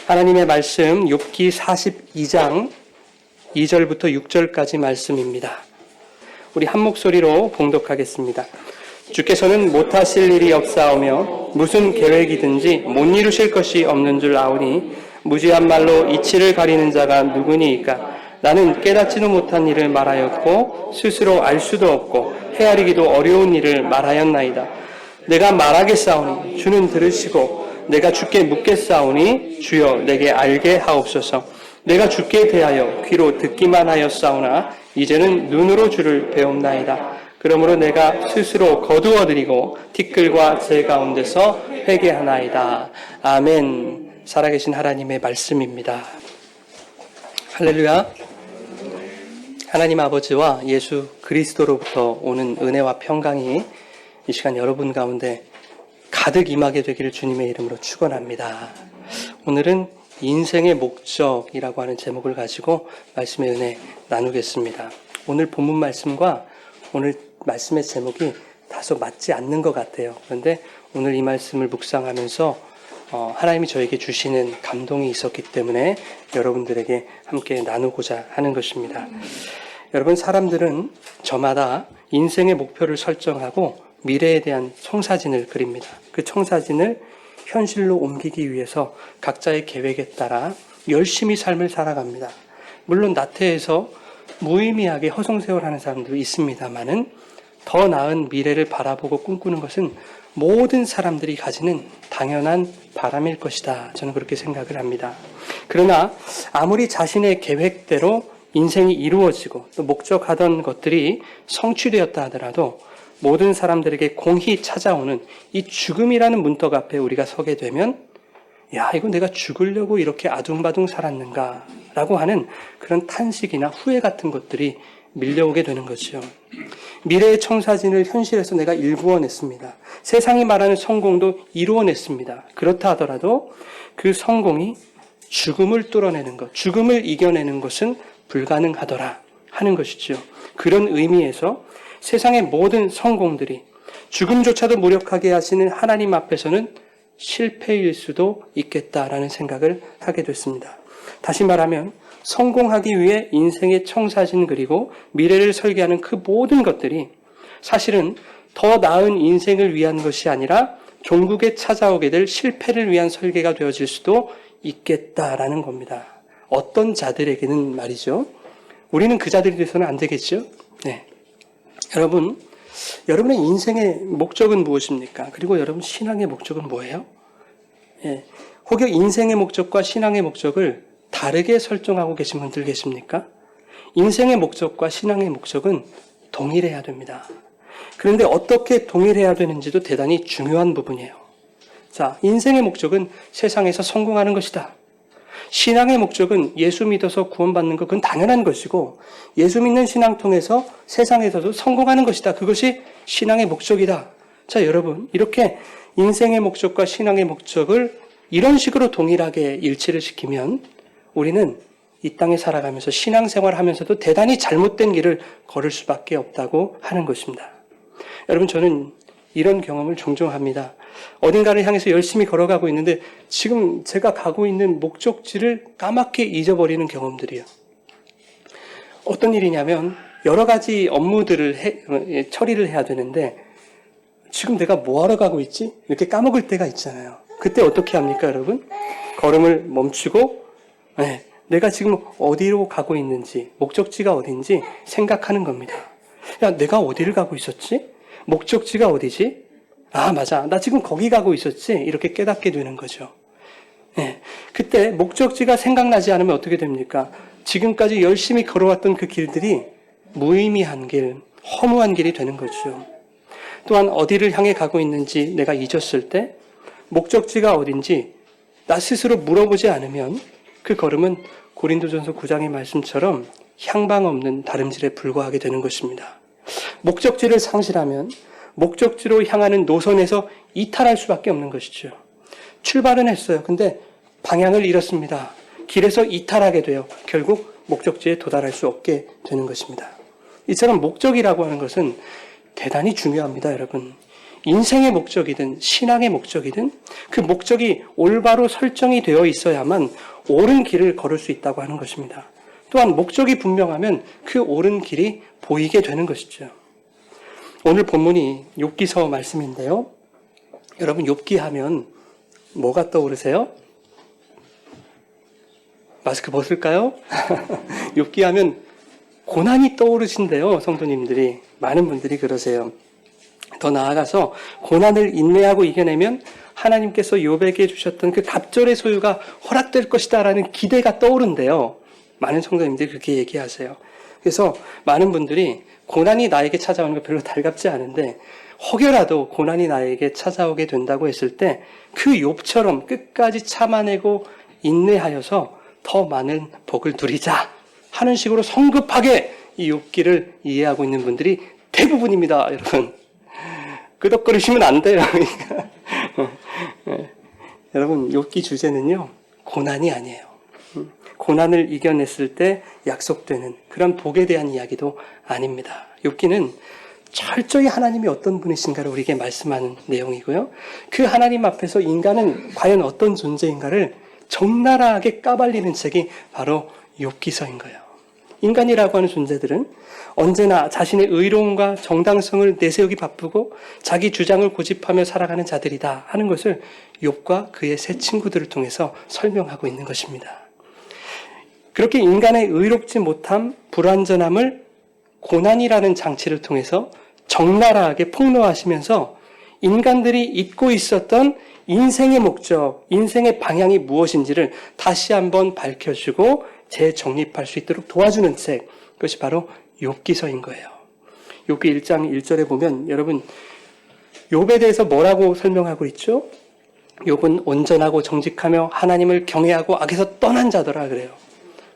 하나님의 말씀 욥기 42장 2절부터 6절까지 말씀입니다. 우리 한 목소리로 봉독하겠습니다. 주께서는 못하실 일이 없사오며 무슨 계획이든지 못 이루실 것이 없는 줄 아오니 무지한 말로 이치를 가리는 자가 누구니이까. 나는 깨닫지도 못한 일을 말하였고 스스로 알 수도 없고 헤아리기도 어려운 일을 말하였나이다. 내가 말하겠사오니 주는 들으시고 내가 주께 묻겠사오니 주여 내게 알게 하옵소서. 내가 주께 대하여 귀로 듣기만 하였사오나 이제는 눈으로 주를 배움나이다. 그러므로 내가 스스로 거두어드리고 티끌과 제 가운데서 회개하나이다. 아멘. 살아계신 하나님의 말씀입니다. 할렐루야. 하나님 아버지와 예수 그리스도로부터 오는 은혜와 평강이 이 시간 여러분 가운데 가득 임하게 되기를 주님의 이름으로 축원합니다. 오늘은 인생의 목적이라고 하는 제목을 가지고 말씀의 은혜 나누겠습니다. 오늘 본문 말씀과 오늘 말씀의 제목이 다소 맞지 않는 것 같아요. 그런데 오늘 이 말씀을 묵상하면서 하나님이 저에게 주시는 감동이 있었기 때문에 여러분들에게 함께 나누고자 하는 것입니다. 여러분, 사람들은 저마다 인생의 목표를 설정하고 미래에 대한 청사진을 그립니다. 그 청사진을 현실로 옮기기 위해서 각자의 계획에 따라 열심히 삶을 살아갑니다. 물론 나태해서 무의미하게 허송세월하는 사람도 있습니다만은 더 나은 미래를 바라보고 꿈꾸는 것은 모든 사람들이 가지는 당연한 바람일 것이다. 저는 그렇게 생각을 합니다. 그러나 아무리 자신의 계획대로 인생이 이루어지고 또 목적하던 것들이 성취되었다 하더라도 모든 사람들에게 공히 찾아오는 이 죽음이라는 문턱 앞에 우리가 서게 되면 야, 이거 내가 죽으려고 이렇게 아둥바둥 살았는가 라고 하는 그런 탄식이나 후회 같은 것들이 밀려오게 되는 거죠. 미래의 청사진을 현실에서 내가 일구어냈습니다. 세상이 말하는 성공도 이루어냈습니다. 그렇다 하더라도 그 성공이 죽음을 뚫어내는 것, 죽음을 이겨내는 것은 불가능하더라 하는 것이죠. 그런 의미에서 세상의 모든 성공들이 죽음조차도 무력하게 하시는 하나님 앞에서는 실패일 수도 있겠다라는 생각을 하게 됐습니다. 다시 말하면 성공하기 위해 인생의 청사진 그리고 미래를 설계하는 그 모든 것들이 사실은 더 나은 인생을 위한 것이 아니라 종국에 찾아오게 될 실패를 위한 설계가 되어질 수도 있겠다라는 겁니다. 어떤 자들에게는 말이죠. 우리는 그 자들이 돼서는 안 되겠죠. 네. 여러분, 여러분의 인생의 목적은 무엇입니까? 그리고 여러분 신앙의 목적은 뭐예요? 예. 혹여 인생의 목적과 신앙의 목적을 다르게 설정하고 계신 분들 계십니까? 인생의 목적과 신앙의 목적은 동일해야 됩니다. 그런데 어떻게 동일해야 되는지도 대단히 중요한 부분이에요. 자, 인생의 목적은 세상에서 성공하는 것이다. 신앙의 목적은 예수 믿어서 구원받는 것, 그건 당연한 것이고 예수 믿는 신앙 통해서 세상에서도 성공하는 것이다. 그것이 신앙의 목적이다. 자, 여러분, 이렇게 인생의 목적과 신앙의 목적을 이런 식으로 동일하게 일치를 시키면 우리는 이 땅에 살아가면서 신앙생활을 하면서도 대단히 잘못된 길을 걸을 수밖에 없다고 하는 것입니다. 여러분, 저는 이런 경험을 종종 합니다. 어딘가를 향해서 열심히 걸어가고 있는데 지금 제가 가고 있는 목적지를 까맣게 잊어버리는 경험들이요. 어떤 일이냐면 여러 가지 업무들을 처리를 해야 되는데 지금 내가 뭐하러 가고 있지? 이렇게 까먹을 때가 있잖아요. 그때 어떻게 합니까, 여러분? 걸음을 멈추고 내가 지금 어디로 가고 있는지, 목적지가 어딘지 생각하는 겁니다. 야, 내가 어디를 가고 있었지? 목적지가 어디지? 아, 맞아. 나 지금 거기 가고 있었지? 이렇게 깨닫게 되는 거죠. 네. 그때 목적지가 생각나지 않으면 어떻게 됩니까? 지금까지 열심히 걸어왔던 그 길들이 무의미한 길, 허무한 길이 되는 거죠. 또한 어디를 향해 가고 있는지 내가 잊었을 때 목적지가 어딘지 나 스스로 물어보지 않으면 그 걸음은 고린도전서 9장의 말씀처럼 향방 없는 다름질에 불과하게 되는 것입니다. 목적지를 상실하면 목적지로 향하는 노선에서 이탈할 수밖에 없는 것이죠. 출발은 했어요. 근데 방향을 잃었습니다. 길에서 이탈하게 되어 결국 목적지에 도달할 수 없게 되는 것입니다. 이처럼 목적이라고 하는 것은 대단히 중요합니다, 여러분. 인생의 목적이든 신앙의 목적이든 그 목적이 올바로 설정이 되어 있어야만 옳은 길을 걸을 수 있다고 하는 것입니다. 또한 목적이 분명하면 그 옳은 길이 보이게 되는 것이죠. 오늘 본문이 욥기서 말씀인데요. 여러분 욥기 하면 뭐가 떠오르세요? 마스크 벗을까요? 욥기 하면 고난이 떠오르신대요. 성도님들이. 많은 분들이 그러세요. 더 나아가서 고난을 인내하고 이겨내면 하나님께서 욥에게 주셨던 그 갑절의 소유가 허락될 것이다라는 기대가 떠오른대요. 많은 성도님들이 그렇게 얘기하세요. 그래서 많은 분들이 고난이 나에게 찾아오는 거 별로 달갑지 않은데 혹여라도 고난이 나에게 찾아오게 된다고 했을 때 그 욥처럼 끝까지 참아내고 인내하여서 더 많은 복을 누리자 하는 식으로 성급하게 이 욥기를 이해하고 있는 분들이 대부분입니다. 여러분 끄덕거리시면 안 돼요. 여러분 욥기 주제는요 고난이 아니에요. 고난을 이겨냈을 때 약속되는 그런 복에 대한 이야기도 아닙니다. 욥기는 철저히 하나님이 어떤 분이신가를 우리에게 말씀하는 내용이고요. 그 하나님 앞에서 인간은 과연 어떤 존재인가를 적나라하게 까발리는 책이 바로 욥기서인 거예요. 인간이라고 하는 존재들은 언제나 자신의 의로움과 정당성을 내세우기 바쁘고 자기 주장을 고집하며 살아가는 자들이다 하는 것을 욥과 그의 세 친구들을 통해서 설명하고 있는 것입니다. 그렇게 인간의 의롭지 못함, 불완전함을 고난이라는 장치를 통해서 적나라하게 폭로하시면서 인간들이 잊고 있었던 인생의 목적, 인생의 방향이 무엇인지를 다시 한번 밝혀주고 재정립할 수 있도록 도와주는 책, 그것이 바로 욥기서인 거예요. 욥기 1장 1절에 보면 여러분 욥에 대해서 뭐라고 설명하고 있죠? 욥은 온전하고 정직하며 하나님을 경외하고 악에서 떠난 자더라 그래요.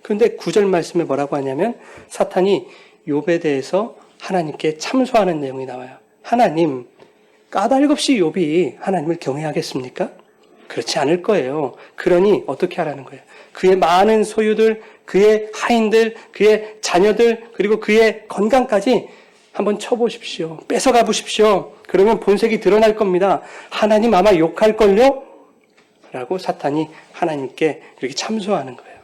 그런데 9절 말씀에 뭐라고 하냐면 사탄이 욥에 대해서 하나님께 참소하는 내용이 나와요. 하나님, 까닭없이 욥이 하나님을 경외하겠습니까? 그렇지 않을 거예요. 그러니 어떻게 하라는 거예요? 그의 많은 소유들, 그의 하인들, 그의 자녀들, 그리고 그의 건강까지 한번 쳐보십시오. 뺏어가 보십시오. 그러면 본색이 드러날 겁니다. 하나님 아마 욕할걸요? 라고 사탄이 하나님께 이렇게 참소하는 거예요.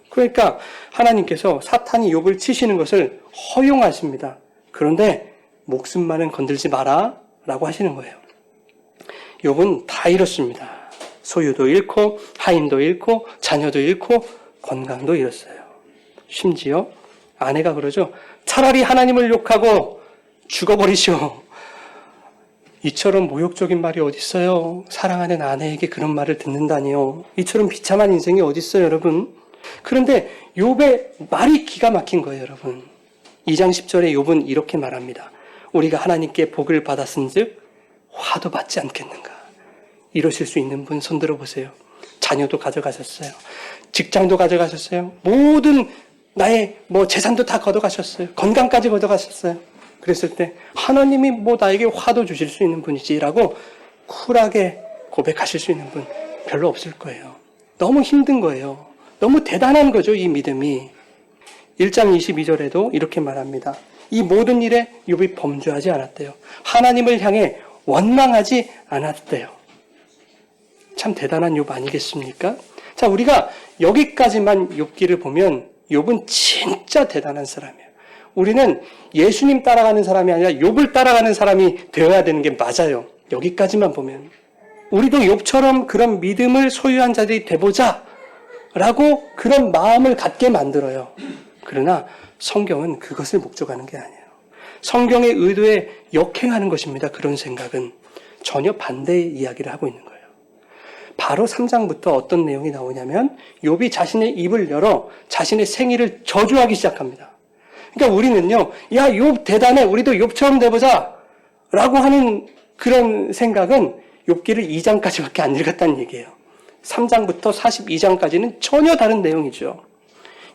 그러니까 하나님께서 사탄이 욥을 치시는 것을 허용하십니다. 그런데 목숨만은 건들지 마라 라고 하시는 거예요. 욥은 다 잃었습니다. 소유도 잃고 하인도 잃고 자녀도 잃고 건강도 잃었어요. 심지어 아내가 그러죠. 차라리 하나님을 욕하고 죽어버리시오. 이처럼 모욕적인 말이 어디 있어요? 사랑하는 아내에게 그런 말을 듣는다니요. 이처럼 비참한 인생이 어디 있어요, 여러분? 그런데 욥의 말이 기가 막힌 거예요, 여러분. 2장 10절에 욥은 이렇게 말합니다. 우리가 하나님께 복을 받았은즉 화도 받지 않겠는가? 이러실 수 있는 분 손들어 보세요. 자녀도 가져가셨어요. 직장도 가져가셨어요. 모든 나의 재산도 다 걷어가셨어요. 건강까지 걷어가셨어요. 그랬을 때 하나님이 나에게 화도 주실 수 있는 분이지라고 쿨하게 고백하실 수 있는 분 별로 없을 거예요. 너무 힘든 거예요. 너무 대단한 거죠, 이 믿음이. 1장 22절에도 이렇게 말합니다. 이 모든 일에 욥이 범죄하지 않았대요. 하나님을 향해 원망하지 않았대요. 참 대단한 욥 아니겠습니까? 자, 우리가 여기까지만 욥기를 보면 욥은 진짜 대단한 사람이에요. 우리는 예수님 따라가는 사람이 아니라 욥을 따라가는 사람이 되어야 되는 게 맞아요. 여기까지만 보면. 우리도 욥처럼 그런 믿음을 소유한 자들이 돼보자 라고 그런 마음을 갖게 만들어요. 그러나 성경은 그것을 목적하는 게 아니에요. 성경의 의도에 역행하는 것입니다. 그런 생각은 전혀 반대의 이야기를 하고 있는 거예요. 바로 3장부터 어떤 내용이 나오냐면 욥이 자신의 입을 열어 자신의 생일을 저주하기 시작합니다. 그러니까 우리는요, 야, 욥 대단해. 우리도 욥처럼 돼보자 라고 하는 그런 생각은 욥기를 2장까지밖에 안 읽었다는 얘기예요. 3장부터 42장까지는 전혀 다른 내용이죠.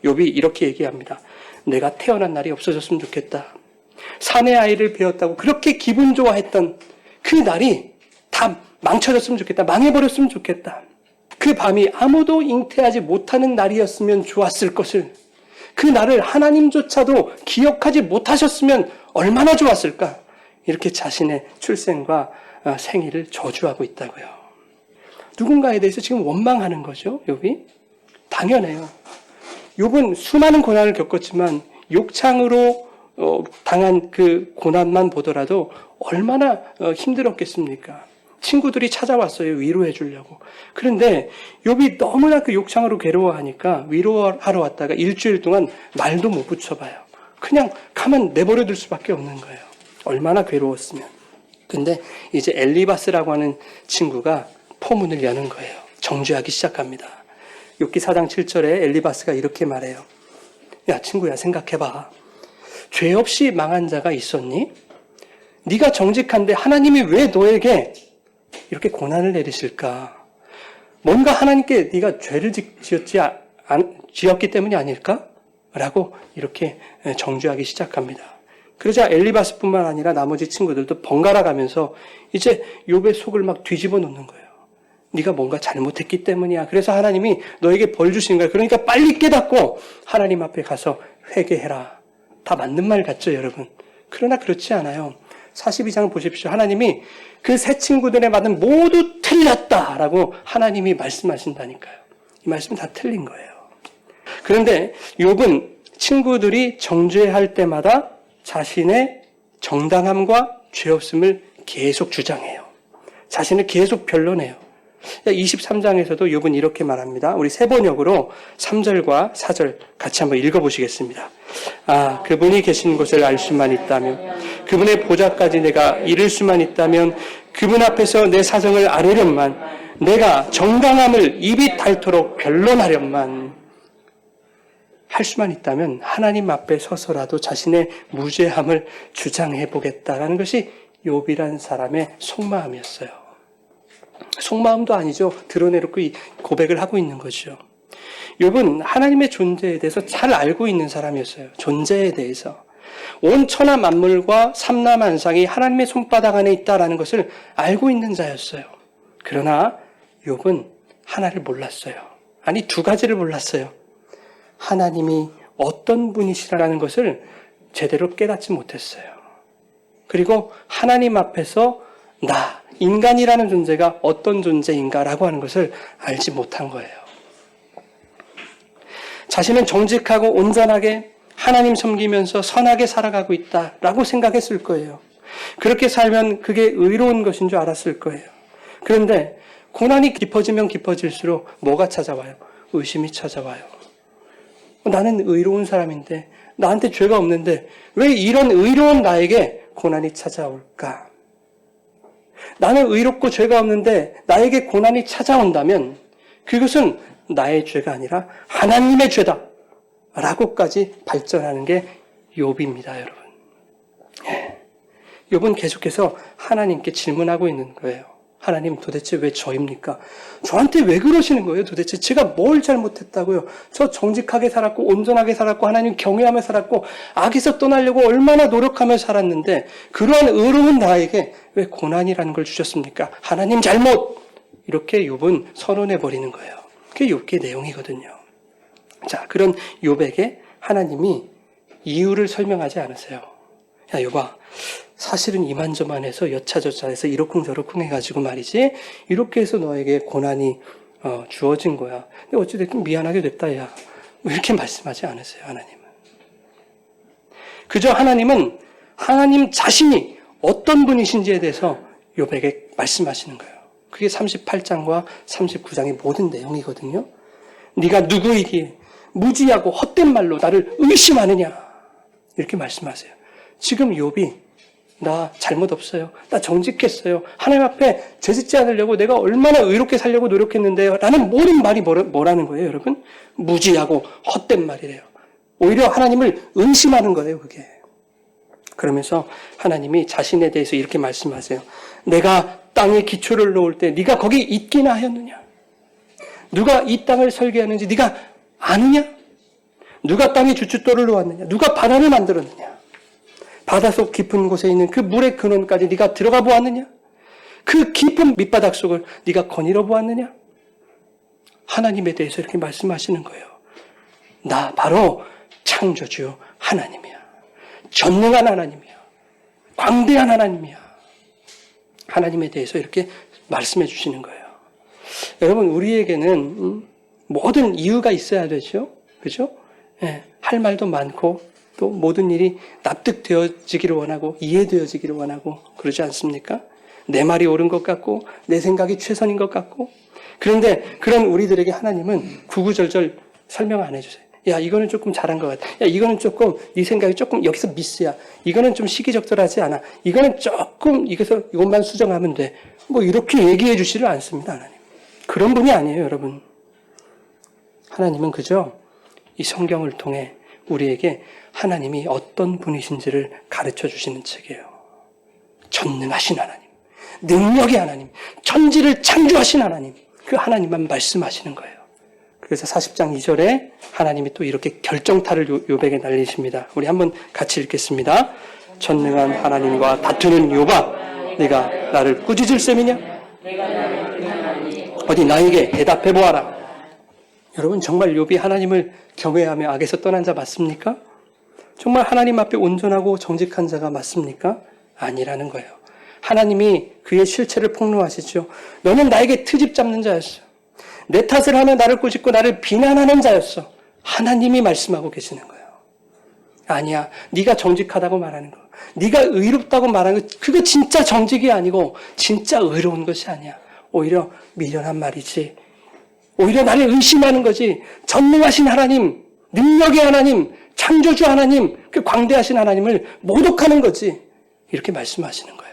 욥이 이렇게 얘기합니다. 내가 태어난 날이 없어졌으면 좋겠다. 사내 아이를 배웠다고 그렇게 기분 좋아했던 그 날이 다 망쳐졌으면 좋겠다. 망해버렸으면 좋겠다. 그 밤이 아무도 잉태하지 못하는 날이었으면 좋았을 것을, 그 날을 하나님조차도 기억하지 못하셨으면 얼마나 좋았을까. 이렇게 자신의 출생과 생일을 저주하고 있다고요. 누군가에 대해서 지금 원망하는 거죠, 욥이? 당연해요. 욥은 수많은 고난을 겪었지만 욕창으로 당한 그 고난만 보더라도 얼마나 힘들었겠습니까? 친구들이 찾아왔어요. 위로해 주려고. 그런데 욥이 너무나 그 욕창으로 괴로워하니까 위로하러 왔다가 일주일 동안 말도 못 붙여봐요. 그냥 가만 내버려 둘 수밖에 없는 거예요. 얼마나 괴로웠으면. 근데 이제 엘리바스라고 하는 친구가 포문을 여는 거예요. 정죄하기 시작합니다. 욥기 4장 7절에 엘리바스가 이렇게 말해요. 야, 친구야, 생각해봐. 죄 없이 망한 자가 있었니? 네가 정직한데 하나님이 왜 너에게 이렇게 고난을 내리실까? 뭔가 하나님께 네가 죄를 지었기 때문이 아닐까? 라고 이렇게 정죄하기 시작합니다. 그러자 엘리바스뿐만 아니라 나머지 친구들도 번갈아 가면서 이제 욥의 속을 막 뒤집어 놓는 거예요. 네가 뭔가 잘못했기 때문이야. 그래서 하나님이 너에게 벌 주시는 거야. 그러니까 빨리 깨닫고 하나님 앞에 가서 회개해라. 다 맞는 말 같죠, 여러분? 그러나 그렇지 않아요. 42장 보십시오. 하나님이 그 세 친구들의 말은 모두 틀렸다라고 하나님이 말씀하신다니까요. 이 말씀은 다 틀린 거예요. 그런데 욥은 친구들이 정죄할 때마다 자신의 정당함과 죄 없음을 계속 주장해요. 자신을 계속 변론해요. 23장에서도 욥은 이렇게 말합니다. 우리 세 번역으로 3절과 4절 같이 한번 읽어보시겠습니다. 아, 그분이 계신 곳을 알 수만 있다면, 그분의 보좌까지 내가 이를 수만 있다면, 그분 앞에서 내 사정을 아뢰련만, 내가 정당함을 입이 닳도록 변론하련만 할 수만 있다면 하나님 앞에 서서라도 자신의 무죄함을 주장해 보겠다라는 것이 욥이라는 사람의 속마음이었어요. 속마음도 아니죠. 드러내놓고 이 고백을 하고 있는 거죠. 욥은 하나님의 존재에 대해서 잘 알고 있는 사람이었어요. 존재에 대해서. 온 천하 만물과 삼라만상이 하나님의 손바닥 안에 있다라는 것을 알고 있는 자였어요. 그러나 욥은 하나를 몰랐어요. 아니, 두 가지를 몰랐어요. 하나님이 어떤 분이시라는 것을 제대로 깨닫지 못했어요. 그리고 하나님 앞에서 나, 인간이라는 존재가 어떤 존재인가라고 하는 것을 알지 못한 거예요. 자신은 정직하고 온전하게 하나님 섬기면서 선하게 살아가고 있다라고 생각했을 거예요. 그렇게 살면 그게 의로운 것인 줄 알았을 거예요. 그런데 고난이 깊어지면 깊어질수록 뭐가 찾아와요? 의심이 찾아와요. 나는 의로운 사람인데, 나한테 죄가 없는데 왜 이런 의로운 나에게 고난이 찾아올까? 나는 의롭고 죄가 없는데 나에게 고난이 찾아온다면 그것은 나의 죄가 아니라 하나님의 죄다 라고까지 발전하는 게 욥입니다, 여러분. 욥은 계속해서 하나님께 질문하고 있는 거예요. 하나님, 도대체 왜 저입니까? 저한테 왜 그러시는 거예요? 도대체 제가 뭘 잘못했다고요? 저 정직하게 살았고 온전하게 살았고 하나님 경외하며 살았고 악에서 떠나려고 얼마나 노력하며 살았는데 그러한 의로운 나에게 왜 고난이라는 걸 주셨습니까? 하나님 잘못! 이렇게 욥은 선언해버리는 거예요. 그게 욥기의 내용이거든요. 자, 그런 욥에게 하나님이 이유를 설명하지 않으세요. 야, 욥아, 사실은 이만저만해서 여차저차해서 이러쿵저러쿵 해가지고 말이지, 이렇게 해서 너에게 고난이 주어진 거야. 근데 어찌됐든 미안하게 됐다, 야. 이렇게 말씀하지 않으세요, 하나님은. 그저 하나님은 하나님 자신이 어떤 분이신지에 대해서 욥에게 말씀하시는 거예요. 그게 38장과 39장의 모든 내용이거든요. 네가 누구이기에 무지하고 헛된 말로 나를 의심하느냐, 이렇게 말씀하세요. 지금 욥이 나 잘못 없어요. 나 정직했어요. 하나님 앞에 죄짓지 않으려고 내가 얼마나 의롭게 살려고 노력했는데요. 라는 모든 말이 뭐라는 거예요, 여러분? 무지하고 헛된 말이래요. 오히려 하나님을 의심하는 거예요, 그게. 그러면서 하나님이 자신에 대해서 이렇게 말씀하세요. 내가 땅에 기초를 놓을 때 네가 거기 있기나 하였느냐? 누가 이 땅을 설계하는지 네가 아느냐? 누가 땅에 주춧돌을 놓았느냐? 누가 바다를 만들었느냐? 바닷속 깊은 곳에 있는 그 물의 근원까지 네가 들어가 보았느냐? 그 깊은 밑바닥 속을 네가 거닐어 보았느냐? 하나님에 대해서 이렇게 말씀하시는 거예요. 나 바로 창조주 하나님이야. 전능한 하나님이야. 광대한 하나님이야. 하나님에 대해서 이렇게 말씀해 주시는 거예요. 여러분, 우리에게는 모든 이유가 있어야 되죠. 그죠? 예, 할 말도 많고 또 모든 일이 납득되어지기를 원하고 이해되어지기를 원하고 그러지 않습니까? 내 말이 옳은 것 같고 내 생각이 최선인 것 같고. 그런데 그런 우리들에게 하나님은 구구절절 설명 안 해주세요. 야, 이거는 조금 잘한 것 같아. 야, 이거는 조금 네 생각이 조금 여기서 미스야. 이거는 좀 시기적절하지 않아. 이거는 조금 이것만 수정하면 돼. 뭐 이렇게 얘기해 주지를 않습니다. 하나님. 그런 분이 아니에요, 여러분. 하나님은 그저 이 성경을 통해 우리에게 하나님이 어떤 분이신지를 가르쳐 주시는 책이에요. 전능하신 하나님, 능력의 하나님, 천지를 창조하신 하나님, 그 하나님만 말씀하시는 거예요. 그래서 40장 2절에 하나님이 또 이렇게 결정타를 욥에게 날리십니다. 우리 한번 같이 읽겠습니다. 전능한 하나님과 다투는 욥아, 네가 나를 꾸짖을 셈이냐? 어디 나에게 대답해 보아라. 여러분, 정말 욥이 하나님을 경외하며 악에서 떠난 자 맞습니까? 정말 하나님 앞에 온전하고 정직한 자가 맞습니까? 아니라는 거예요. 하나님이 그의 실체를 폭로하시죠. 너는 나에게 트집 잡는 자였어. 내 탓을 하며 나를 꾸짖고 나를 비난하는 자였어. 하나님이 말씀하고 계시는 거예요. 아니야, 네가 정직하다고 말하는 거, 네가 의롭다고 말하는 거, 그거 진짜 정직이 아니고 진짜 의로운 것이 아니야. 오히려 미련한 말이지. 오히려 나를 의심하는 거지. 전능하신 하나님, 능력의 하나님, 창조주 하나님, 그 광대하신 하나님을 모독하는 거지. 이렇게 말씀하시는 거예요.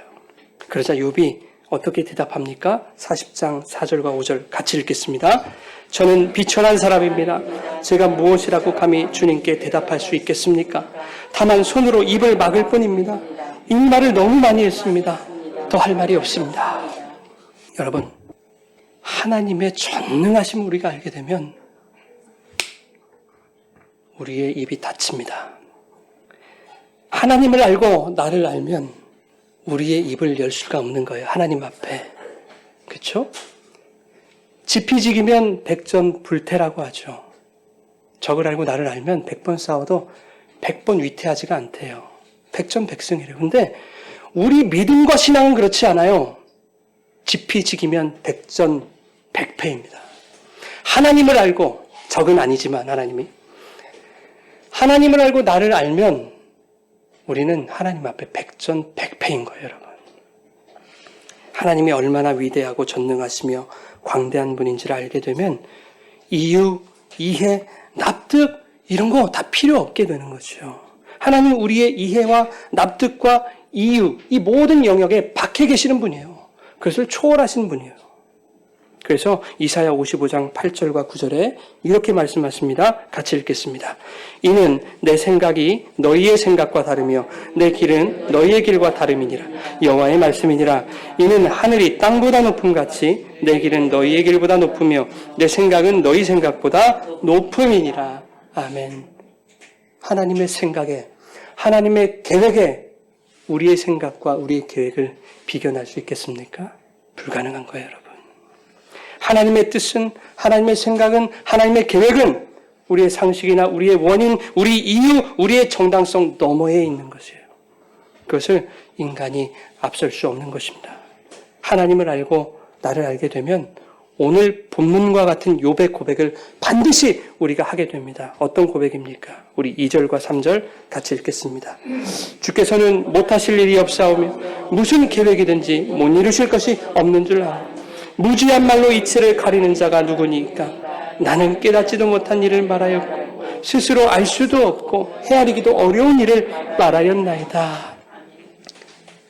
그러자 욥이 어떻게 대답합니까? 40장 4절과 5절 같이 읽겠습니다. 저는 비천한 사람입니다. 제가 무엇이라고 감히 주님께 대답할 수 있겠습니까? 다만 손으로 입을 막을 뿐입니다. 이 말을 너무 많이 했습니다. 더 할 말이 없습니다. 여러분, 하나님의 전능하심을 우리가 알게 되면 우리의 입이 닫힙니다. 하나님을 알고 나를 알면 우리의 입을 열 수가 없는 거예요. 하나님 앞에. 그렇죠? 지피지기면 백전불태라고 하죠. 적을 알고 나를 알면 100번 싸워도 100번 위태하지가 않대요. 백전백승이래요. 근데 우리 믿음과 신앙은 그렇지 않아요. 지피지기면 백전백패입니다. 하나님을 알고, 적은 아니지만 하나님을 알고 나를 알면 우리는 하나님 앞에 백전백패인 거예요, 여러분. 하나님이 얼마나 위대하고 전능하시며 광대한 분인지를 알게 되면 이유, 이해, 납득 이런 거 다 필요 없게 되는 거죠. 하나님은 우리의 이해와 납득과 이유, 이 모든 영역에 박해 계시는 분이에요. 그것을 초월하신 분이에요. 그래서 이사야 55장 8절과 9절에 이렇게 말씀하십니다. 같이 읽겠습니다. 이는 내 생각이 너희의 생각과 다르며 내 길은 너희의 길과 다름이니라. 여호와의 말씀이니라. 이는 하늘이 땅보다 높음같이 내 길은 너희의 길보다 높으며 내 생각은 너희 생각보다 높음이니라. 아멘. 하나님의 생각에, 하나님의 계획에 우리의 생각과 우리의 계획을 비견할 수 있겠습니까? 불가능한 거예요, 여러분. 하나님의 뜻은, 하나님의 생각은, 하나님의 계획은 우리의 상식이나 우리의 원인, 우리 이유, 우리의 정당성 너머에 있는 것이에요. 그것을 인간이 앞설 수 없는 것입니다. 하나님을 알고 나를 알게 되면 오늘 본문과 같은 욥의 고백을 반드시 우리가 하게 됩니다. 어떤 고백입니까? 우리 2절과 3절 같이 읽겠습니다. 주께서는 못하실 일이 없사오며 무슨 계획이든지 못 이루실 것이 없는 줄 알아. 무지한 말로 이치를 가리는 자가 누구니까? 나는 깨닫지도 못한 일을 말하였고 스스로 알 수도 없고 헤아리기도 어려운 일을 말하였나이다.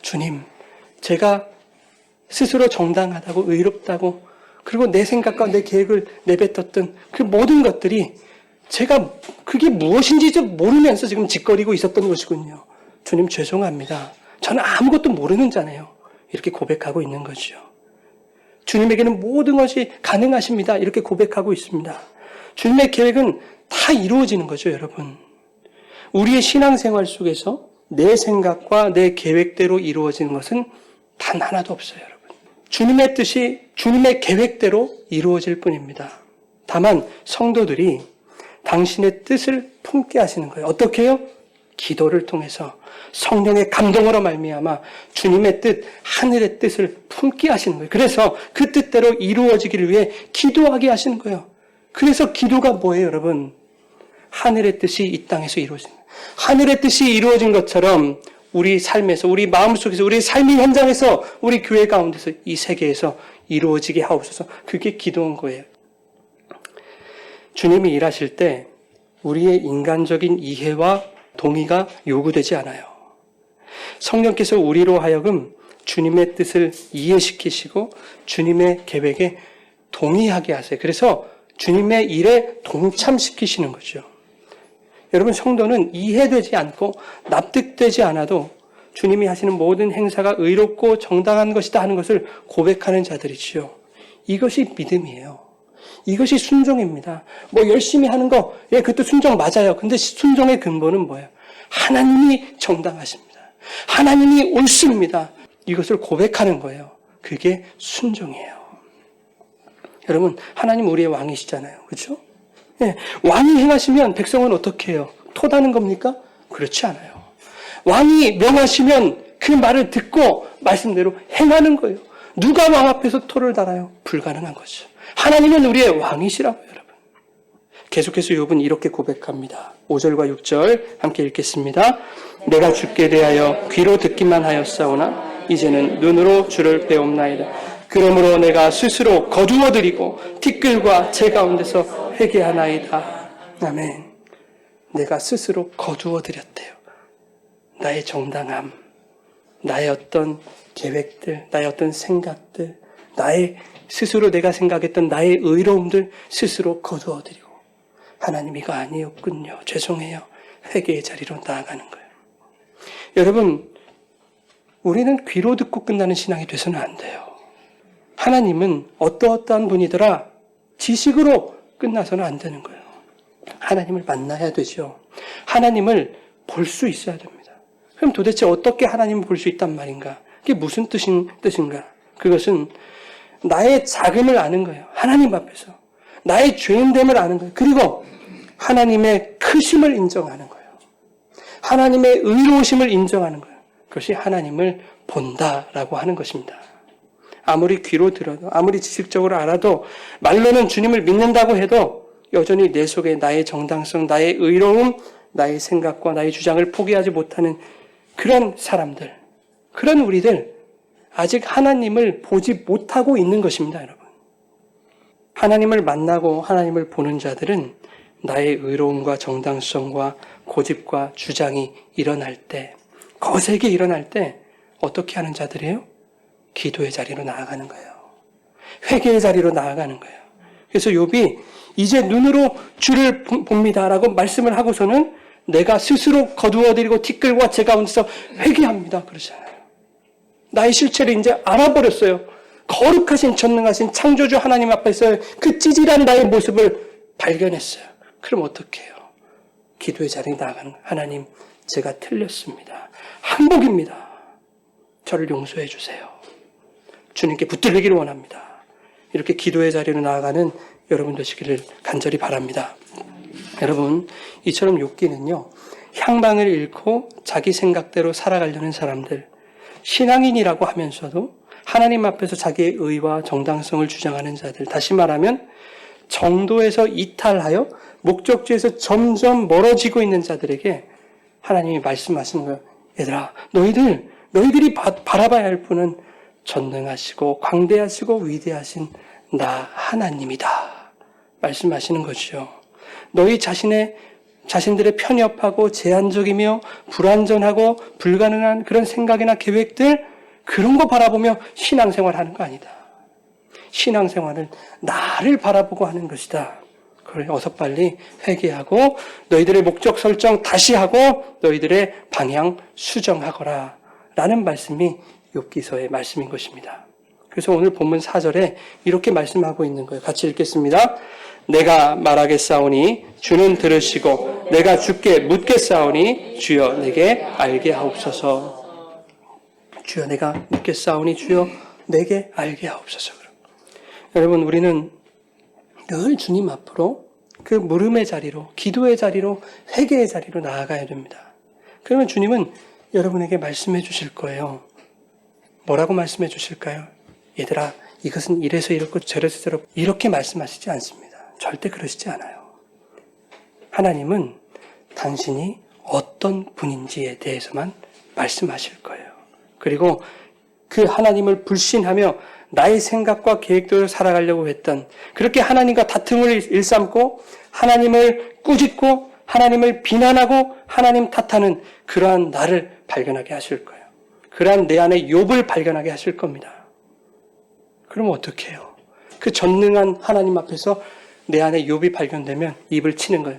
주님, 제가 스스로 정당하다고 의롭다고 그리고 내 생각과 내 계획을 내뱉었던 그 모든 것들이 제가 그게 무엇인지 좀 모르면서 지금 짓거리고 있었던 것이군요. 주님, 죄송합니다. 저는 아무것도 모르는 자네요. 이렇게 고백하고 있는 거죠. 주님에게는 모든 것이 가능하십니다. 이렇게 고백하고 있습니다. 주님의 계획은 다 이루어지는 거죠, 여러분. 우리의 신앙생활 속에서 내 생각과 내 계획대로 이루어지는 것은 단 하나도 없어요, 여러분. 주님의 뜻이 주님의 계획대로 이루어질 뿐입니다. 다만 성도들이 당신의 뜻을 품게 하시는 거예요. 어떻게 해요? 기도를 통해서 성령의 감동으로 말미암아 주님의 뜻, 하늘의 뜻을 품게 하시는 거예요. 그래서 그 뜻대로 이루어지기를 위해 기도하게 하시는 거예요. 그래서 기도가 뭐예요, 여러분? 하늘의 뜻이 이 땅에서 이루어집니다. 하늘의 뜻이 이루어진 것처럼 우리 삶에서, 우리 마음속에서, 우리 삶의 현장에서, 우리 교회 가운데서, 이 세계에서 이루어지게 하옵소서. 그게 기도인 거예요. 주님이 일하실 때 우리의 인간적인 이해와 동의가 요구되지 않아요. 성령께서 우리로 하여금 주님의 뜻을 이해시키시고 주님의 계획에 동의하게 하세요. 그래서 주님의 일에 동참시키시는 거죠. 여러분, 성도는 이해되지 않고 납득되지 않아도 주님이 하시는 모든 행사가 의롭고 정당한 것이다 하는 것을 고백하는 자들이지요. 이것이 믿음이에요. 이것이 순종입니다. 뭐 열심히 하는 거, 그것도 순종 맞아요. 근데 순종의 근본은 뭐예요? 하나님이 정당하십니다. 하나님이 옳습니다. 이것을 고백하는 거예요. 그게 순종이에요. 여러분, 하나님 우리의 왕이시잖아요. 그렇죠? 네, 왕이 행하시면 백성은 어떻게 해요? 토다는 겁니까? 그렇지 않아요. 왕이 명하시면 그 말을 듣고 말씀대로 행하는 거예요. 누가 왕 앞에서 토를 달아요? 불가능한 거죠. 하나님은 우리의 왕이시라고요, 여러분. 계속해서 욥은 이렇게 고백합니다. 5절과 6절 함께 읽겠습니다. 내가 주께 대하여 귀로 듣기만 하였사오나 이제는 눈으로 주를 배움나이다. 그러므로 내가 스스로 거두어드리고 티끌과 제 가운데서 회개하나이다. 아멘. 내가 스스로 거두어드렸대요. 나의 정당함, 나의 어떤 계획들, 나의 어떤 생각들, 나의 스스로 내가 생각했던 나의 의로움들 스스로 거두어드리고 하나님 이거 아니었군요. 죄송해요. 회개의 자리로 나아가는 거예요. 여러분, 우리는 귀로 듣고 끝나는 신앙이 돼서는 안 돼요. 하나님은 어떠어떠한 분이더라 지식으로 끝나서는 안 되는 거예요. 하나님을 만나야 되죠. 하나님을 볼 수 있어야 됩니다. 그럼 도대체 어떻게 하나님을 볼 수 있단 말인가? 그게 무슨 뜻인가? 그것은 나의 작음을 아는 거예요. 하나님 앞에서. 나의 죄인됨을 아는 거예요. 그리고 하나님의 크심을 인정하는 거예요. 하나님의 의로우심을 인정하는 거예요. 그것이 하나님을 본다라고 하는 것입니다. 아무리 귀로 들어도, 아무리 지식적으로 알아도, 말로는 주님을 믿는다고 해도 여전히 내 속에 나의 정당성, 나의 의로움, 나의 생각과 나의 주장을 포기하지 못하는 그런 사람들, 그런 우리들 아직 하나님을 보지 못하고 있는 것입니다, 여러분. 하나님을 만나고 하나님을 보는 자들은 나의 의로움과 정당성과 고집과 주장이 일어날 때, 거세게 일어날 때 어떻게 하는 자들이에요? 기도의 자리로 나아가는 거예요. 회개의 자리로 나아가는 거예요. 그래서 욥이 이제 눈으로 주를 봅니다라고 말씀을 하고서는 내가 스스로 거두어드리고 티끌과 제 가운데서 회개합니다. 그러잖아요. 나의 실체를 이제 알아버렸어요. 거룩하신 전능하신 창조주 하나님 앞에서 그 찌질한 나의 모습을 발견했어요. 그럼 어떻게 해요? 기도의 자리에 나아가는 거예요. 하나님, 제가 틀렸습니다. 항복입니다. 저를 용서해 주세요. 주님께 붙들리기를 원합니다. 이렇게 기도의 자리로 나아가는 여러분 되시기를 간절히 바랍니다. 여러분, 이처럼 욥기는요, 향방을 잃고 자기 생각대로 살아가려는 사람들, 신앙인이라고 하면서도 하나님 앞에서 자기의 의와 정당성을 주장하는 자들, 다시 말하면 정도에서 이탈하여 목적지에서 점점 멀어지고 있는 자들에게 하나님이 말씀하시는 거예요. 얘들아, 너희들이 바라봐야 할 분은 전능하시고 광대하시고 위대하신 나 하나님이다. 말씀하시는 거죠. 너희 자신들의 편협하고 제한적이며 불완전하고 불가능한 그런 생각이나 계획들, 그런 거 바라보며 신앙생활 하는 거 아니다. 신앙생활은 나를 바라보고 하는 것이다. 그래, 어서 빨리 회개하고 너희들의 목적 설정 다시 하고 너희들의 방향 수정하거라 라는 말씀이 욥기서의 말씀인 것입니다. 그래서 오늘 본문 4절에 이렇게 말씀하고 있는 거예요. 같이 읽겠습니다. 내가 말하겠사오니 주는 들으시고 내가 주께 묻겠사오니 주여 내게 알게 하옵소서. 주여 내가 묻겠사오니 주여 내게 알게 하옵소서. 여러분, 우리는 늘 주님 앞으로 그 물음의 자리로, 기도의 자리로, 회개의 자리로 나아가야 됩니다. 그러면 주님은 여러분에게 말씀해 주실 거예요. 뭐라고 말씀해 주실까요? 얘들아, 이것은 이래서 이렇고 저래서 저렇고 이렇게 말씀하시지 않습니다. 절대 그러시지 않아요. 하나님은 당신이 어떤 분인지에 대해서만 말씀하실 거예요. 그리고 그 하나님을 불신하며 나의 생각과 계획대로 살아가려고 했던, 그렇게 하나님과 다툼을 일삼고 하나님을 꾸짖고 하나님을 비난하고 하나님 탓하는 그러한 나를 발견하게 하실 거예요. 그러한 내 안에 욥을 발견하게 하실 겁니다. 그럼 어떻게 해요? 그 전능한 하나님 앞에서 내 안에 욥이 발견되면 입을 치는 거예요.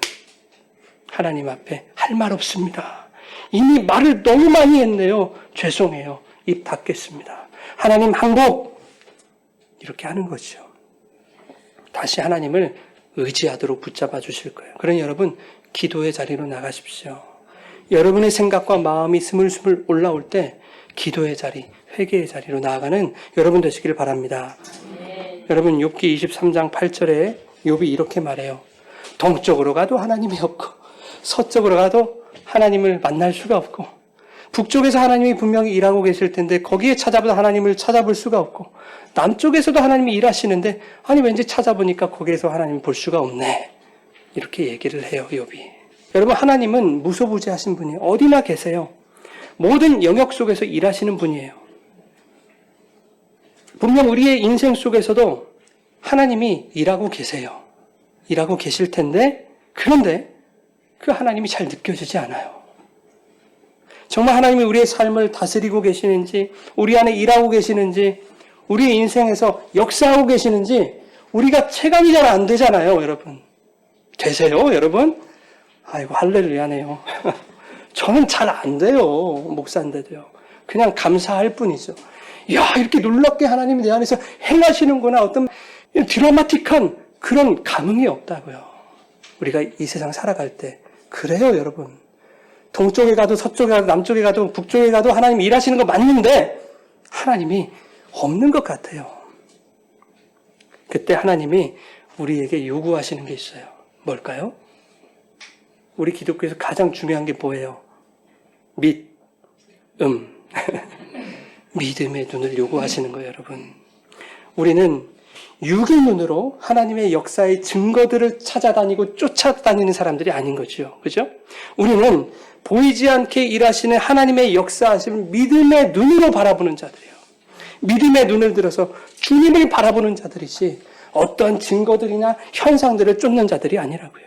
하나님 앞에 할 말 없습니다. 이미 말을 너무 많이 했네요. 죄송해요. 입 닫겠습니다. 하나님 항복! 이렇게 하는 거죠. 다시 하나님을 의지하도록 붙잡아 주실 거예요. 그러니 여러분, 기도의 자리로 나가십시오. 여러분의 생각과 마음이 스물스물 올라올 때 기도의 자리, 회개의 자리로 나아가는 여러분 되시길 바랍니다. 여러분, 욥기 23장 8절에 욥이 이렇게 말해요. 동쪽으로 가도 하나님이 없고 서쪽으로 가도 하나님을 만날 수가 없고 북쪽에서 하나님이 분명히 일하고 계실 텐데 거기에 찾아보다 하나님을 찾아볼 수가 없고 남쪽에서도 하나님이 일하시는데 아니 왠지 찾아보니까 거기에서 하나님을 볼 수가 없네. 이렇게 얘기를 해요, 욥이. 여러분, 하나님은 무소부지하신 분이에요. 어디나 계세요. 모든 영역 속에서 일하시는 분이에요. 분명 우리의 인생 속에서도 하나님이 일하고 계세요. 일하고 계실 텐데 그런데 그 하나님이 잘 느껴지지 않아요. 정말 하나님이 우리의 삶을 다스리고 계시는지, 우리 안에 일하고 계시는지, 우리의 인생에서 역사하고 계시는지 우리가 체감이 잘 안 되잖아요, 여러분. 되세요, 여러분? 아이고, 할렐루야네요. 저는 잘 안 돼요, 목사인데도요. 그냥 감사할 뿐이죠. 이야, 이렇게 놀랍게 하나님이 내 안에서 행하시는구나. 어떤 드라마틱한 그런 감흥이 없다고요. 우리가 이 세상 살아갈 때. 그래요, 여러분. 동쪽에 가도 서쪽에 가도 남쪽에 가도 북쪽에 가도 하나님이 일하시는 거 맞는데 하나님이 없는 것 같아요. 그때 하나님이 우리에게 요구하시는 게 있어요. 뭘까요? 우리 기독교에서 가장 중요한 게 뭐예요? 믿음의 눈을 요구하시는 거예요, 여러분. 우리는 육의 눈으로 하나님의 역사의 증거들을 찾아다니고 쫓아다니는 사람들이 아닌 거죠. 그죠? 우리는 보이지 않게 일하시는 하나님의 역사하심을 믿음의 눈으로 바라보는 자들이에요. 믿음의 눈을 들어서 주님을 바라보는 자들이지 어떠한 증거들이나 현상들을 쫓는 자들이 아니라고요.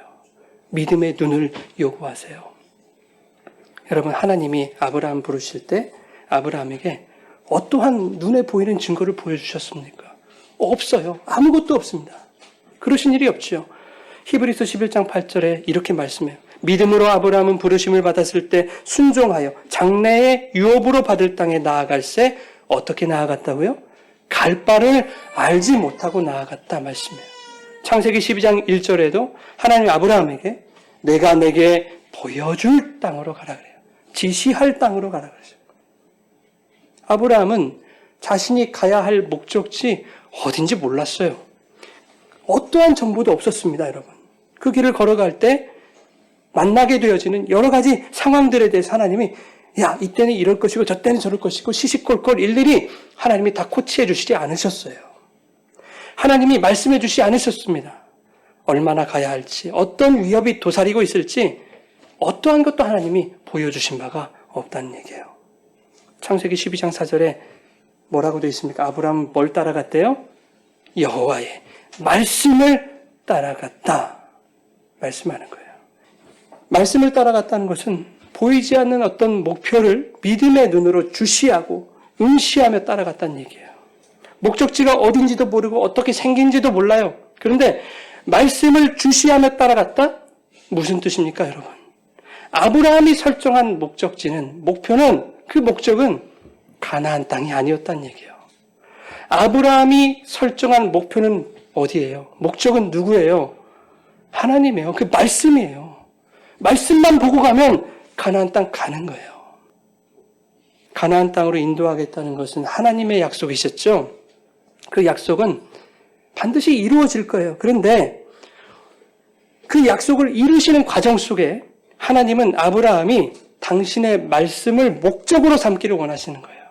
믿음의 눈을 요구하세요. 여러분, 하나님이 아브라함 부르실 때 아브라함에게 어떠한 눈에 보이는 증거를 보여주셨습니까? 없어요. 아무것도 없습니다. 그러신 일이 없죠. 히브리서 11장 8절에 이렇게 말씀해요. 믿음으로 아브라함은 부르심을 받았을 때 순종하여 장래의 유업으로 받을 땅에 나아갈새 어떻게 나아갔다고요? 갈 바를 알지 못하고 나아갔다 말씀해요. 창세기 12장 1절에도 하나님 아브라함에게 내가 내게 보여줄 땅으로 가라 그래요. 지시할 땅으로 가라 그랬어요. 아브라함은 자신이 가야 할 목적지 어딘지 몰랐어요. 어떠한 정보도 없었습니다, 여러분. 그 길을 걸어갈 때 만나게 되어지는 여러 가지 상황들에 대해서 하나님이 야, 이때는 이럴 것이고 저때는 저럴 것이고 시시콜콜 일일이 하나님이 다 코치해 주시지 않으셨어요. 하나님이 말씀해 주시지 않으셨습니다. 얼마나 가야 할지, 어떤 위협이 도사리고 있을지 어떠한 것도 하나님이 보여주신 바가 없다는 얘기예요. 창세기 12장 4절에 뭐라고 되어 있습니까? 아브라함은 뭘 따라갔대요? 여호와의 말씀을 따라갔다. 말씀하는 거예요. 말씀을 따라갔다는 것은 보이지 않는 어떤 목표를 믿음의 눈으로 주시하고 응시하며 따라갔다는 얘기예요. 목적지가 어딘지도 모르고 어떻게 생긴지도 몰라요. 그런데 말씀을 주시하며 따라갔다? 무슨 뜻입니까, 여러분? 아브라함이 설정한 목표는 그 목적은 가나안 땅이 아니었다는 얘기예요. 아브라함이 설정한 목표는 어디예요? 목적은 누구예요? 하나님이에요. 그 말씀이에요. 말씀만 보고 가면 가나안 땅 가는 거예요. 가나안 땅으로 인도하겠다는 것은 하나님의 약속이셨죠. 그 약속은 반드시 이루어질 거예요. 그런데 그 약속을 이루시는 과정 속에 하나님은 아브라함이 당신의 말씀을 목적으로 삼기를 원하시는 거예요.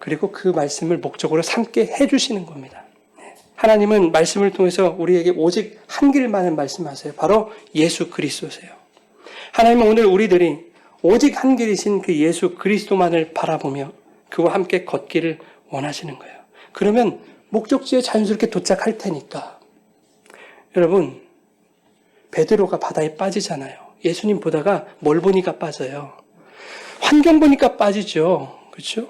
그리고 그 말씀을 목적으로 삼게 해주시는 겁니다. 하나님은 말씀을 통해서 우리에게 오직 한 길만을 말씀하세요. 바로 예수 그리스도세요. 하나님은 오늘 우리들이 오직 한 길이신 그 예수 그리스도만을 바라보며 그와 함께 걷기를 원하시는 거예요. 그러면 목적지에 자연스럽게 도착할 테니까. 여러분, 베드로가 바다에 빠지잖아요. 예수님 보다가 뭘 보니까 빠져요? 환경 보니까 빠지죠. 그렇죠?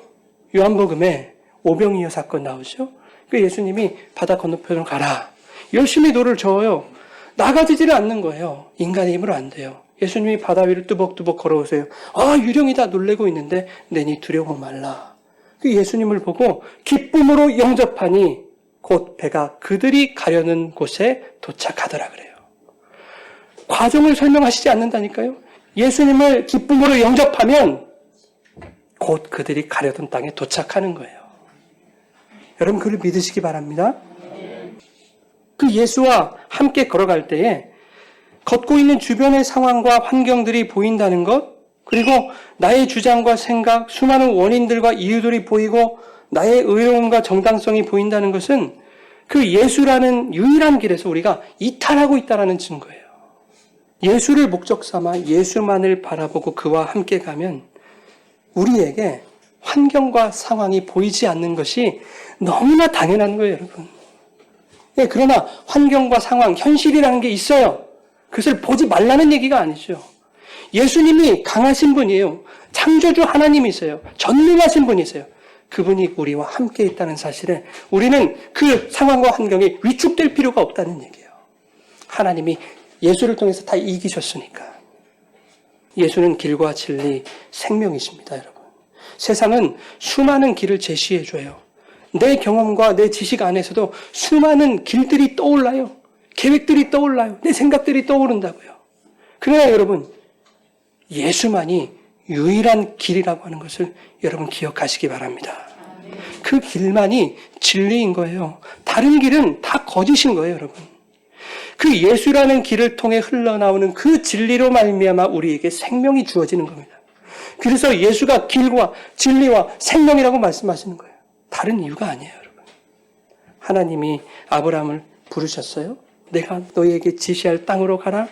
요한복음에 오병이어 사건 나오죠. 그 예수님이 바다 건너편으로 가라. 열심히 노를 저어요. 나가지지를 않는 거예요. 인간의 힘으로 안 돼요. 예수님이 바다 위를 뚜벅뚜벅 걸어오세요. 아, 유령이다 놀래고 있는데 내니 두려워 말라. 그 예수님을 보고 기쁨으로 영접하니 곧 배가 그들이 가려는 곳에 도착하더라 그래요. 과정을 설명하시지 않는다니까요. 예수님을 기쁨으로 영접하면 곧 그들이 가려던 땅에 도착하는 거예요. 여러분 그걸 믿으시기 바랍니다. 그 예수와 함께 걸어갈 때에 걷고 있는 주변의 상황과 환경들이 보인다는 것, 그리고 나의 주장과 생각, 수많은 원인들과 이유들이 보이고 나의 의로움과 정당성이 보인다는 것은 그 예수라는 유일한 길에서 우리가 이탈하고 있다는 증거예요. 예수를 목적 삼아 예수만을 바라보고 그와 함께 가면 우리에게 환경과 상황이 보이지 않는 것이 너무나 당연한 거예요, 여러분. 네, 그러나 환경과 상황, 현실이라는 게 있어요. 그것을 보지 말라는 얘기가 아니죠. 예수님이 강하신 분이에요. 창조주 하나님이세요. 전능하신 분이세요. 그분이 우리와 함께 있다는 사실에 우리는 그 상황과 환경이 위축될 필요가 없다는 얘기예요. 하나님이 예수를 통해서 다 이기셨으니까. 예수는 길과 진리, 생명이십니다, 여러분. 세상은 수많은 길을 제시해줘요. 내 경험과 내 지식 안에서도 수많은 길들이 떠올라요. 계획들이 떠올라요. 내 생각들이 떠오른다고요. 그러나 여러분, 예수만이 유일한 길이라고 하는 것을 여러분 기억하시기 바랍니다. 그 길만이 진리인 거예요. 다른 길은 다 거짓인 거예요, 여러분. 그 예수라는 길을 통해 흘러나오는 그 진리로 말미암아 우리에게 생명이 주어지는 겁니다. 그래서 예수가 길과 진리와 생명이라고 말씀하시는 거예요. 다른 이유가 아니에요, 여러분. 하나님이 아브라함을 부르셨어요. 내가 너희에게 지시할 땅으로 가라,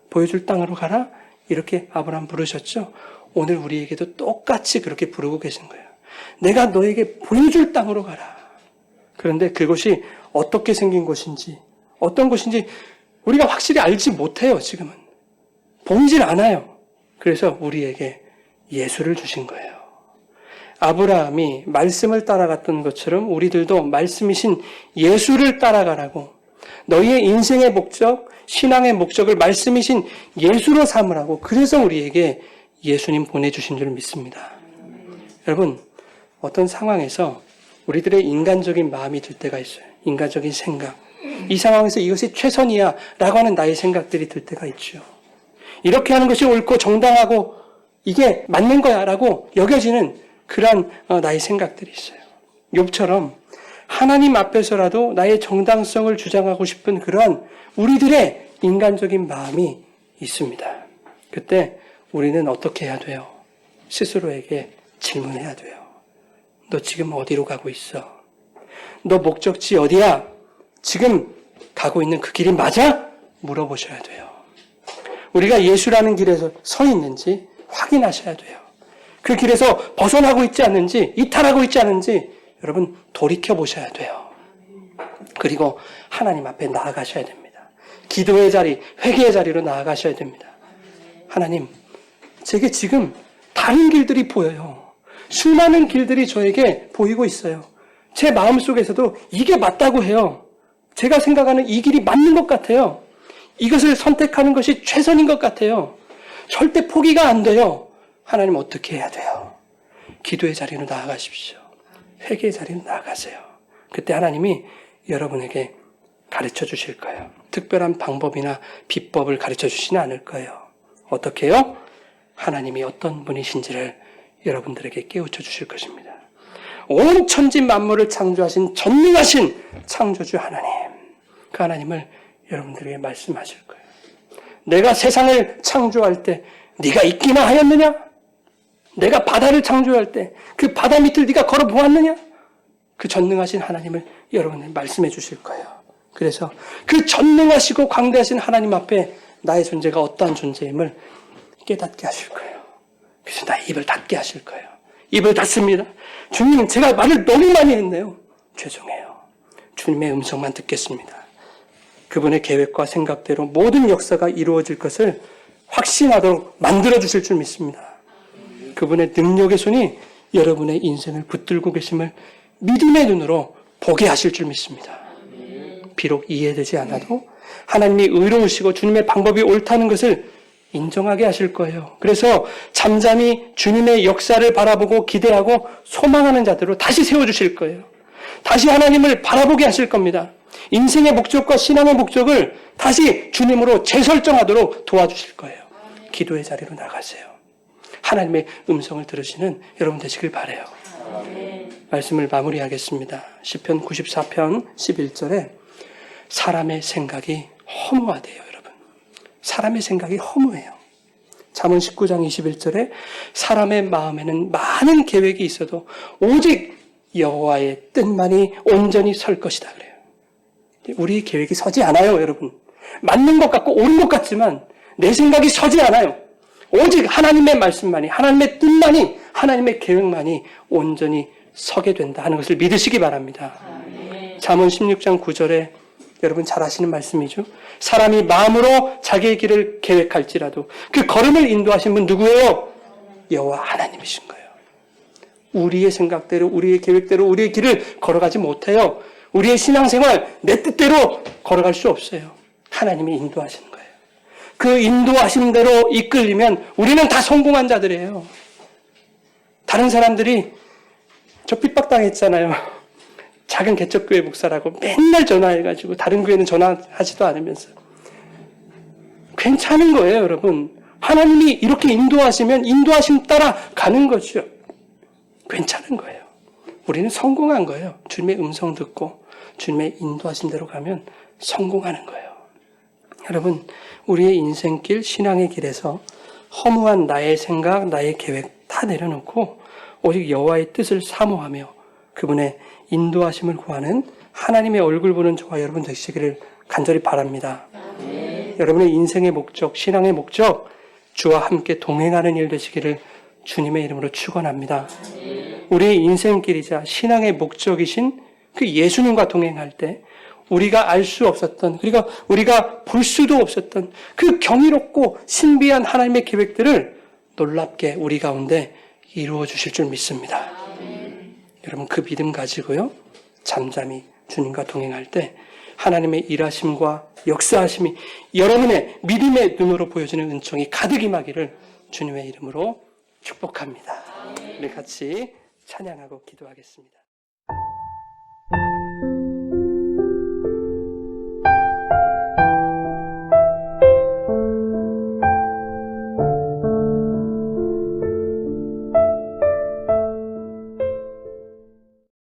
보여줄 땅으로 가라, 이렇게 아브라함 부르셨죠. 오늘 우리에게도 똑같이 그렇게 부르고 계신 거예요. 내가 너에게 보여줄 땅으로 가라. 그런데 그것이 어떻게 생긴 곳인지, 어떤 곳인지 우리가 확실히 알지 못해요, 지금은. 보이질 않아요. 그래서 우리에게 예수를 주신 거예요. 아브라함이 말씀을 따라갔던 것처럼 우리들도 말씀이신 예수를 따라가라고, 너희의 인생의 목적, 신앙의 목적을 말씀이신 예수로 삼으라고, 그래서 우리에게 예수님 보내주신 줄 믿습니다. 여러분, 어떤 상황에서 우리들의 인간적인 마음이 들 때가 있어요. 인간적인 생각. 이 상황에서 이것이 최선이야 라고 하는 나의 생각들이 들 때가 있죠. 이렇게 하는 것이 옳고 정당하고 이게 맞는 거야 라고 여겨지는 그런 나의 생각들이 있어요. 욥처럼 하나님 앞에서라도 나의 정당성을 주장하고 싶은 그런 우리들의 인간적인 마음이 있습니다. 그때 우리는 어떻게 해야 돼요? 스스로에게 질문해야 돼요. 너 지금 어디로 가고 있어? 너 목적지 어디야? 지금 가고 있는 그 길이 맞아? 물어보셔야 돼요. 우리가 예수라는 길에서 서 있는지 확인하셔야 돼요. 그 길에서 벗어나고 있지 않는지, 이탈하고 있지 않은지 여러분 돌이켜보셔야 돼요. 그리고 하나님 앞에 나아가셔야 됩니다. 기도의 자리, 회개의 자리로 나아가셔야 됩니다. 하나님, 제게 지금 다른 길들이 보여요. 수많은 길들이 저에게 보이고 있어요. 제 마음속에서도 이게 맞다고 해요. 제가 생각하는 이 길이 맞는 것 같아요. 이것을 선택하는 것이 최선인 것 같아요. 절대 포기가 안 돼요. 하나님 어떻게 해야 돼요? 기도의 자리로 나아가십시오. 회개의 자리로 나아가세요. 그때 하나님이 여러분에게 가르쳐 주실 거예요. 특별한 방법이나 비법을 가르쳐 주시지 않을 거예요. 어떻게 해요? 하나님이 어떤 분이신지를 여러분들에게 깨우쳐 주실 것입니다. 온 천지 만물을 창조하신 전능하신 창조주 하나님, 그 하나님을 여러분들에게 말씀하실 거예요. 내가 세상을 창조할 때 네가 있기나 하였느냐? 내가 바다를 창조할 때 그 바다 밑을 네가 걸어 보았느냐? 그 전능하신 하나님을 여러분이 말씀해 주실 거예요. 그래서 그 전능하시고 광대하신 하나님 앞에 나의 존재가 어떠한 존재임을 깨닫게 하실 거예요. 그래서 나의 입을 닫게 하실 거예요. 입을 닫습니다. 주님, 제가 말을 너무 많이 했네요. 죄송해요. 주님의 음성만 듣겠습니다. 그분의 계획과 생각대로 모든 역사가 이루어질 것을 확신하도록 만들어주실 줄 믿습니다. 그분의 능력의 손이 여러분의 인생을 붙들고 계심을 믿음의 눈으로 보게 하실 줄 믿습니다. 비록 이해되지 않아도 하나님이 의로우시고 주님의 방법이 옳다는 것을 인정하게 하실 거예요. 그래서 잠잠히 주님의 역사를 바라보고 기대하고 소망하는 자들로 다시 세워주실 거예요. 다시 하나님을 바라보게 하실 겁니다. 인생의 목적과 신앙의 목적을 다시 주님으로 재설정하도록 도와주실 거예요. 기도의 자리로 나가세요. 하나님의 음성을 들으시는 여러분 되시길 바라요. 말씀을 마무리하겠습니다. 시편 94편 11절에 사람의 생각이 허무하대요, 여러분. 사람의 생각이 허무해요. 잠언 19장 21절에 사람의 마음에는 많은 계획이 있어도 오직 여호와의 뜻만이 온전히 설 것이다 그래요. 우리 계획이 서지 않아요, 여러분. 맞는 것 같고 옳은 것 같지만 내 생각이 서지 않아요. 오직 하나님의 말씀만이, 하나님의 뜻만이, 하나님의 계획만이 온전히 서게 된다 하는 것을 믿으시기 바랍니다. 잠언 16장 9절에 여러분 잘 아시는 말씀이죠. 사람이 마음으로 자기의 길을 계획할지라도 그 걸음을 인도하신 분 누구예요? 여호와 하나님이신 거예요. 우리의 생각대로, 우리의 계획대로 우리의 길을 걸어가지 못해요. 우리의 신앙생활 내 뜻대로 걸어갈 수 없어요. 하나님이 인도하시는 거예요. 그 인도하신 대로 이끌리면 우리는 다 성공한 자들이에요. 다른 사람들이 저 핍박당했잖아요. 작은 개척교회 목사라고 맨날 전화해가지고 다른 교회는 전화하지도 않으면서. 괜찮은 거예요, 여러분. 하나님이 이렇게 인도하시면 인도하심 따라 가는 거죠. 괜찮은 거예요. 우리는 성공한 거예요. 주님의 음성 듣고 주님의 인도하신 대로 가면 성공하는 거예요. 여러분, 우리의 인생길, 신앙의 길에서 허무한 나의 생각, 나의 계획 다 내려놓고 오직 여호와의 뜻을 사모하며 그분의 인도하심을 구하는 하나님의 얼굴 보는 저와 여러분 되시기를 간절히 바랍니다. 여러분의 인생의 목적, 신앙의 목적, 주와 함께 동행하는 일 되시기를 주님의 이름으로 축원합니다. 우리의 인생길이자 신앙의 목적이신 그 예수님과 동행할 때 우리가 알 수 없었던, 그리고 우리가 볼 수도 없었던 그 경이롭고 신비한 하나님의 계획들을 놀랍게 우리 가운데 이루어 주실 줄 믿습니다. 여러분 그 믿음 가지고요, 잠잠히 주님과 동행할 때 하나님의 일하심과 역사하심이 여러분의 믿음의 눈으로 보여지는 은총이 가득 임하기를 주님의 이름으로 축복합니다. 우리 같이 찬양하고 기도하겠습니다.